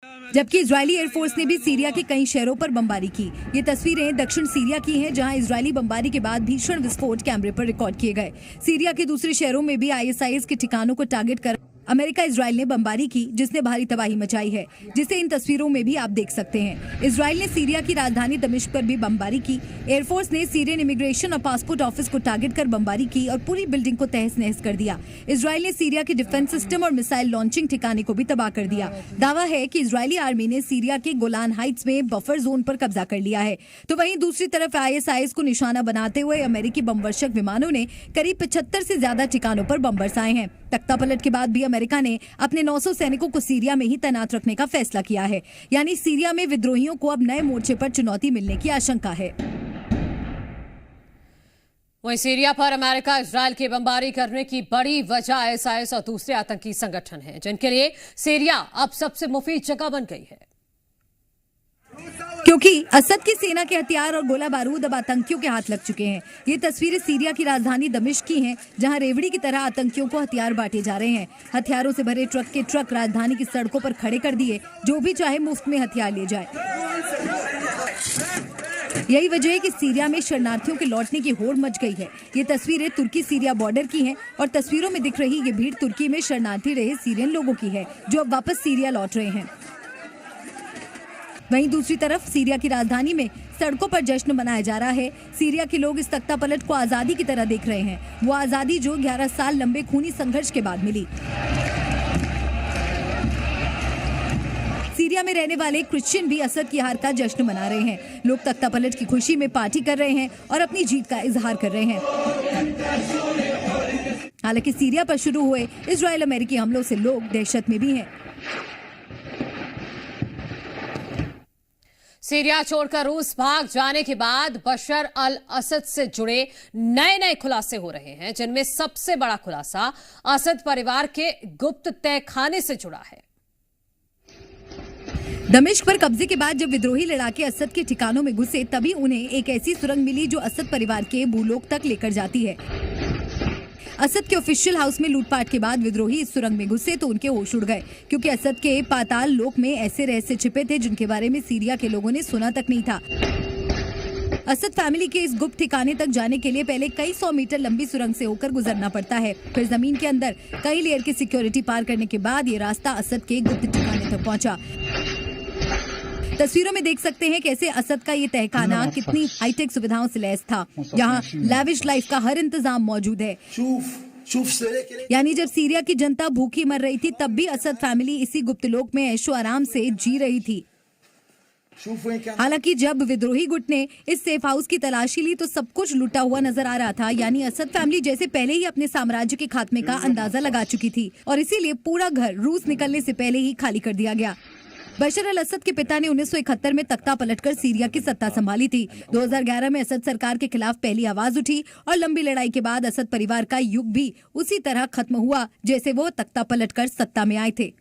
जबकि Israeli air force ने भी सीरिया के कई शहरों पर बमबारी की। ये तस्वीरें दक्षिण सीरिया की हैं, जहां इजरायली बमबारी के बाद भीषण विस्फोट कैमरे पर रिकॉर्ड किए गए। सीरिया के दूसरे शहरों में भी आईएसआईएस के ठिकानों को टारगेट कर अमेरिका इजराइल ने बमबारी की, जिसने भारी तबाही मचाई है, जिसे इन तस्वीरों में भी आप देख सकते हैं। इजराइल ने सीरिया की राजधानी दमिश्क पर भी बमबारी की। एयरफोर्स ने सीरियन इमिग्रेशन और पासपोर्ट ऑफिस को टारगेट कर बमबारी की और पूरी बिल्डिंग को तहस नहस कर दिया। इजराइल ने सीरिया के डिफेंस सिस्टम और मिसाइल लॉन्चिंग ठिकाने को भी तबाह कर दिया। दावा है कि इजरायली आर्मी ने सीरिया के गोलान हाइट्स में बफर जोन पर कब्जा कर लिया है। तो वहीं दूसरी तरफ आईएसआईएस को निशाना बनाते हुए अमेरिकी बमवर्षक विमानों ने करीब 75 से ज्यादा ठिकानों पर बम बरसाए हैं। तख्तापलट के बाद भी अमेरिका ने अपने 900 सैनिकों को सीरिया में ही तैनात रखने का फैसला किया है। यानी सीरिया में विद्रोहियों को अब नए मोर्चे पर चुनौती मिलने की आशंका है। वहीं सीरिया पर अमेरिका इजरायल की बमबारी करने की बड़ी वजह आईएसआईएस और दूसरे आतंकी संगठन हैं, जिनके लिए सीरिया अब सबसे मुफीद जगह बन गई है। क्योंकि असद की सेना के हथियार और गोला बारूद अब आतंकियों के हाथ लग चुके हैं। ये तस्वीरें सीरिया की राजधानी दमिश्क की हैं, जहां रेवड़ी की तरह आतंकियों को हथियार बांटे जा रहे हैं। हथियारों से भरे ट्रक के ट्रक राजधानी की सड़कों पर खड़े कर दिए, जो भी चाहे मुफ्त में हथियार ले जाए। यही वजह है कि सीरिया में शरणार्थियों के लौटने की होड़ मच गई है। ये तस्वीरें तुर्की सीरिया बॉर्डर की हैं और तस्वीरों में दिख रही ये भीड़ तुर्की में शरणार्थी रहे सीरियन लोगों की है, जो अब वापस सीरिया लौट रहे हैं। वहीं दूसरी तरफ सीरिया की राजधानी में सड़कों पर जश्न मनाया जा रहा है। सीरिया के लोग इस तख्तापलट को आजादी की तरह देख रहे हैं, वो आजादी जो 11 साल लंबे खूनी संघर्ष के बाद मिली। सीरिया में रहने वाले क्रिश्चियन भी असद की हार का जश्न मना रहे हैं। लोग तख्तापलट की खुशी में पार्टी कर रहे हैं और अपनी जीत का इजहार कर रहे हैं। हालांकि सीरिया पर शुरू हुए इजरायल अमेरिकी हमलों से लोग दहशत में भी हैं। सीरिया छोड़कर रूस भाग जाने के बाद बशर अल असद से जुड़े नए खुलासे हो रहे हैं, जिनमें सबसे बड़ा खुलासा असद परिवार के गुप्त तहखाने से जुड़ा है। दमिश्क पर कब्जे के बाद जब विद्रोही लड़ाके असद के ठिकानों में घुसे, तभी उन्हें एक ऐसी सुरंग मिली जो असद परिवार के भूलोक तक लेकर जाती है। असद के ऑफिशियल हाउस में लूटपाट के बाद विद्रोही इस सुरंग में घुसे तो उनके होश उड़ गए, क्योंकि असद के पाताल लोक में ऐसे रहस्य छिपे थे जिनके बारे में सीरिया के लोगों ने सुना तक नहीं था। असद फैमिली के इस गुप्त ठिकाने तक जाने के लिए पहले कई 100 मीटर लंबी सुरंग से होकर गुजरना पड़ता है। फिर जमीन के अंदर कई लेयर की सिक्योरिटी पार करने के बाद ये रास्ता असद के गुप्त ठिकाने तक पहुंचा। तस्वीरों में देख सकते हैं कैसे असद का ये तहखाना कितनी हाईटेक सुविधाओं से लैस था, जहां लैविश लाइफ का हर इंतजाम मौजूद है। यानी जब सीरिया की जनता भूखी मर रही थी, तब भी असद फैमिली इसी गुप्त लोक में ऐशो आराम से जी रही थी। हालांकि जब विद्रोही गुट ने इस सेफ हाउस की तलाशी ली तो सब कुछ लूटा हुआ नजर आ रहा था। यानी असद फैमिली जैसे पहले ही अपने साम्राज्य के खात्मे का अंदाजा लगा चुकी थी और इसीलिए पूरा घर रूस निकलने से पहले ही खाली कर दिया गया। बशर अल असद के पिता ने 1971 में तख्ता पलटकर सीरिया की सत्ता संभाली थी। 2011 में असद सरकार के खिलाफ पहली आवाज उठी और लंबी लड़ाई के बाद असद परिवार का युग भी उसी तरह खत्म हुआ जैसे वो तख्ता पलटकर सत्ता में आए थे।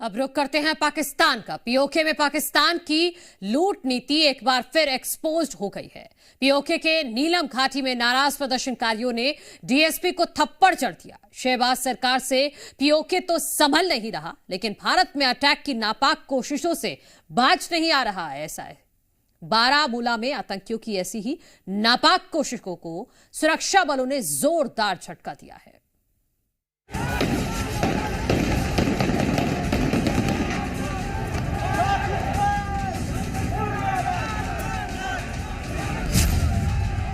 अब रुख करते हैं पाकिस्तान का। पीओके में पाकिस्तान की लूट नीति एक बार फिर एक्सपोज्ड हो गई है। पीओके के नीलम घाटी में नाराज प्रदर्शनकारियों ने डीएसपी को थप्पड़ जड़ दिया। शहबाज सरकार से पीओके तो संभल नहीं रहा, लेकिन भारत में अटैक की नापाक कोशिशों से बाज नहीं आ रहा है। ऐसा है, बारामूला में आतंकियों की ऐसी ही नापाक कोशिशों को सुरक्षा बलों ने जोरदार झटका दिया है।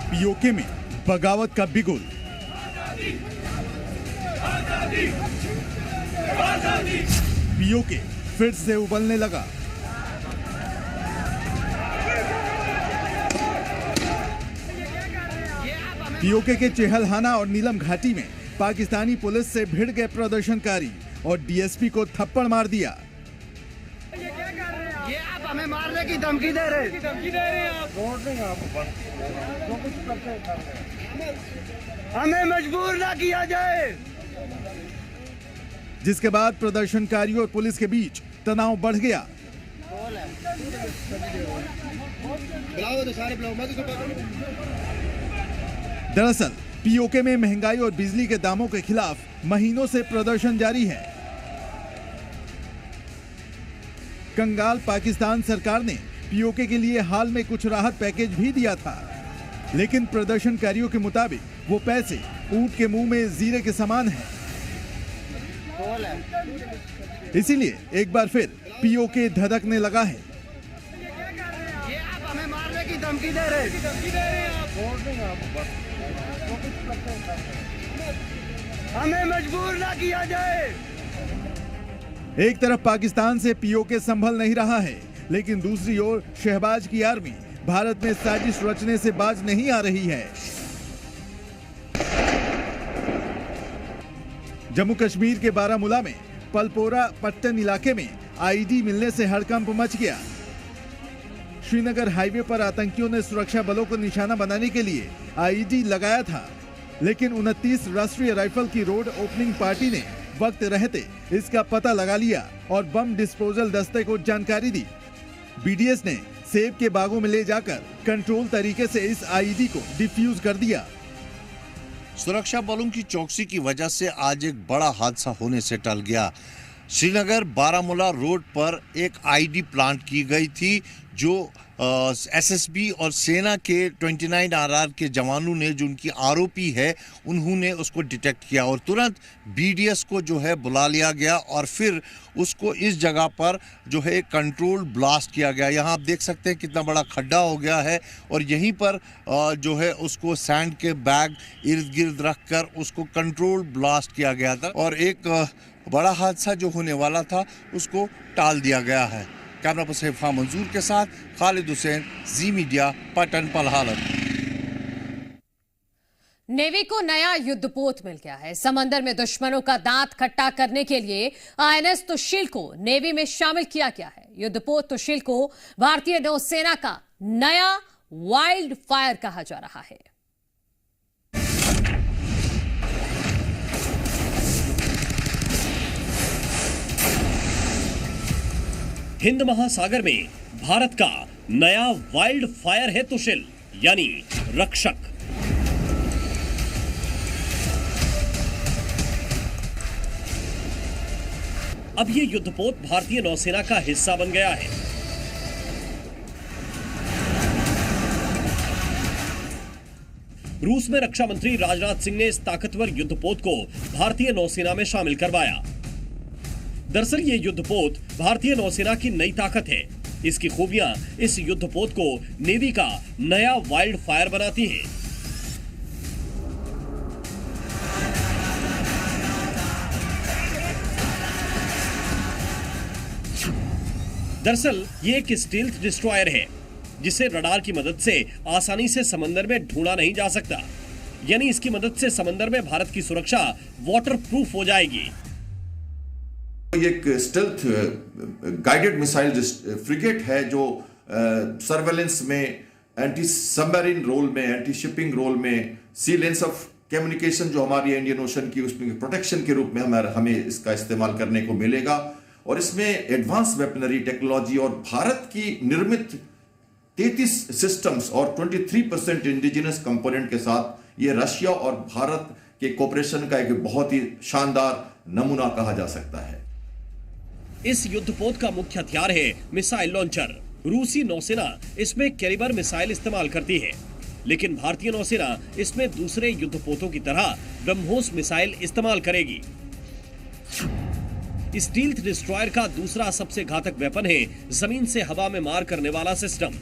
पीओके में बगावत का बिगुल। पीओके फिर से उबलने लगा। पीओके के चेहलहाना और नीलम घाटी में पाकिस्तानी पुलिस से भिड़ गए प्रदर्शनकारी और डीएसपी को थप्पड़ मार दिया। ये आप हमें मारने की धमकी दे रहे हैं आप। हमें मजबूर ना किया जाए। जिसके बाद प्रदर्शनकारियों और पुलिस के बीच तनाव बढ़ गया। दरअसल पीओके में महंगाई और बिजली के दामों के खिलाफ महीनों से प्रदर्शन जारी है। कंगाल पाकिस्तान सरकार ने पीओके के लिए हाल में कुछ राहत पैकेज भी दिया था, लेकिन प्रदर्शनकारियों के मुताबिक वो पैसे ऊंट के मुंह में जीरे के समान हैं। इसीलिए एक बार फिर पीओके धधकने लगा है। ये आप हमें मारने की धमकी दे रहे हमें मजबूर ना किया जाए। एक तरफ पाकिस्तान से पीओके संभल नहीं रहा है, लेकिन दूसरी ओर शहबाज की आर्मी भारत में साजिश रचने से बाज नहीं आ रही है। जम्मू कश्मीर के बारामूला में पलपोरा पट्टन इलाके में आईडी मिलने से हड़कंप मच गया। श्रीनगर हाईवे पर आतंकियों ने सुरक्षा बलों को निशाना बनाने के लिए आईडी लगाया था, लेकिन 29 राष्ट्रीय राइफल की रोड ओपनिंग पार्टी ने वक्त रहते इसका पता लगा लिया और बम डिस्पोजल दस्ते को जानकारी दी। बीडीएस ने सेब के बागों में ले जाकर कंट्रोल तरीके से इस आईडी को डिफ्यूज कर दिया। सुरक्षा बलों की चौकसी की वजह से आज एक बड़ा हादसा होने से टल गया। श्रीनगर बारामूला रोड पर एक आईडी प्लांट की गई थी, जो एसएसबी और सेना के 29 आरआर के जवानों ने, जो उनकी आरोपी है, उन्होंने उसको डिटेक्ट किया और तुरंत बीडीएस को जो है बुला लिया गया और फिर उसको इस जगह पर जो है कंट्रोल ब्लास्ट किया गया। यहाँ आप देख सकते हैं कितना बड़ा खड्डा हो गया है और यहीं पर जो है उसको सैंड के बैग इर्द गिर्द रखकर उसको कंट्रोल ब्लास्ट किया गया था और एक बड़ा हादसा जो होने वाला था उसको टाल दिया गया है। कैमरा पर्सन इरफान मंजूर के साथ खालिद हुसैन, जी मीडिया, पटन पलहालत। नेवी को नया युद्धपोत मिल गया है। समंदर में दुश्मनों का दांत खट्टा करने के लिए आईएनएस तुशील को नेवी में शामिल किया गया है। युद्धपोत तुशील को भारतीय नौसेना का नया वाइल्ड फायर कहा जा रहा है। हिंद महासागर में भारत का नया वाइल्ड फायर है तुशील, यानी रक्षक। अब ये युद्धपोत भारतीय नौसेना का हिस्सा बन गया है। रूस में रक्षा मंत्री राजनाथ सिंह ने इस ताकतवर युद्धपोत को भारतीय नौसेना में शामिल करवाया। दरअसल ये युद्धपोत भारतीय नौसेना की नई ताकत है। इसकी खूबियां इस युद्धपोत को नेवी का नया वाइल्ड फायर बनाती हैं। दरअसल ये एक स्टील्थ डिस्ट्रॉयर है, जिसे रडार की मदद से आसानी से समंदर में ढूंढा नहीं जा सकता। यानी इसकी मदद से समंदर में भारत की सुरक्षा वाटरप्रूफ हो जाएगी। ये एक स्टेल्थ गाइडेड मिसाइल फ्रिगेट है जो सर्वेलेंस में, एंटी सबमरीन रोल में, एंटी शिपिंग रोल में, सी लेंस ऑफ कम्युनिकेशन जो हमारी इंडियन ओशन की उसमें प्रोटेक्शन के रूप में हमें इसका इस्तेमाल करने को मिलेगा। और इसमें एडवांस वेपनरी टेक्नोलॉजी और भारत की निर्मित 33 सिस्टम्स और 23% इंडिजिनस कंपोनेंट के साथ ये रशिया और भारत के कोऑपरेशन का एक बहुत ही शानदार नमूना कहा जा सकता है। इस युद्धपोत का मुख्य हथियार है मिसाइल लॉन्चर। रूसी नौसेना इसमें कैलिबर मिसाइल इस्तेमाल करती है, लेकिन भारतीय नौसेना इसमें दूसरे युद्धपोतों की तरह ब्रह्मोस मिसाइल इस्तेमाल करेगी। स्टील्थ डिस्ट्रॉयर का दूसरा सबसे घातक वेपन है जमीन से हवा में मार करने वाला सिस्टम।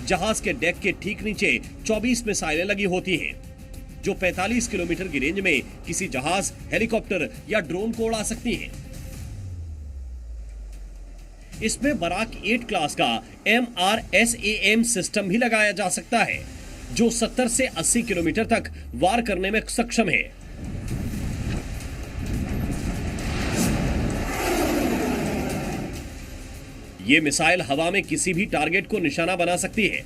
जहाज के डेक के ठीक नीचे 24 मिसाइलें लगी होती हैं, जो 45 किलोमीटर की रेंज में किसी जहाज, हेलीकॉप्टर या ड्रोन को उड़ा सकती हैं। इसमें बराक 8 क्लास का MRSAM सिस्टम भी लगाया जा सकता है, जो 70 से 80 किलोमीटर तक वार करने में सक्षम है। ये मिसाइल हवा में किसी भी टारगेट को निशाना बना सकती है।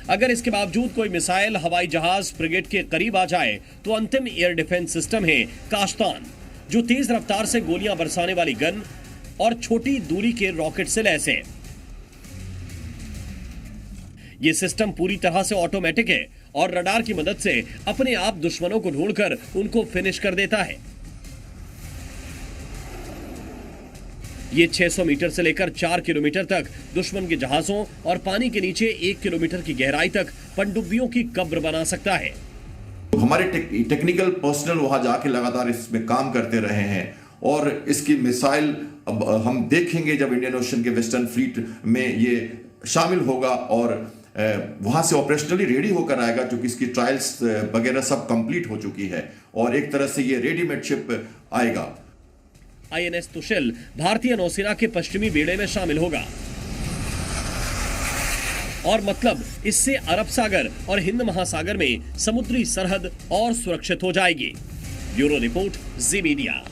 अगर इसके बावजूद कोई मिसाइल हवाई जहाज फ्रिगेट के करीब आ जाए तो अंतिम एयर डिफेंस सिस्टम है काश्तान, जो तेज रफ्तार से गोलियां बरसाने वाली गन और छोटी दूरी के रॉकेट से लैस है। यह सिस्टम पूरी तरह से ऑटोमेटिक है और रडार की मदद से अपने आप दुश्मनों को ढूंढकर उनको फिनिश कर देता है। ये 600 मीटर से लेकर 4 किलोमीटर तक दुश्मन के जहाजों और पानी के नीचे 1 किलोमीटर की गहराई तक पनडुब्बियों की कब्र बना सकता है। हमारे टेक्निकल पर्सनल वहां जाके लगातार इसमें काम करते रहे हैं और इसकी मिसाइल अब हम देखेंगे जब इंडियन ओशन के वेस्टर्न फ्लीट में ये शामिल होगा और वहां से ऑपरेशनली रेडी होकर आएगा, क्योंकि इसकी ट्रायल्स वगैरह सब कंप्लीट हो चुकी है और एक तरह से ये रेडीमेड शिप आएगा। INS तुशिल भारतीय नौसेना के पश्चिमी बेड़े में शामिल होगा और मतलब इससे अरब सागर और हिंद महासागर में समुद्री सरहद और सुरक्षित हो जाएगी। ब्यूरो रिपोर्ट, जी मीडिया।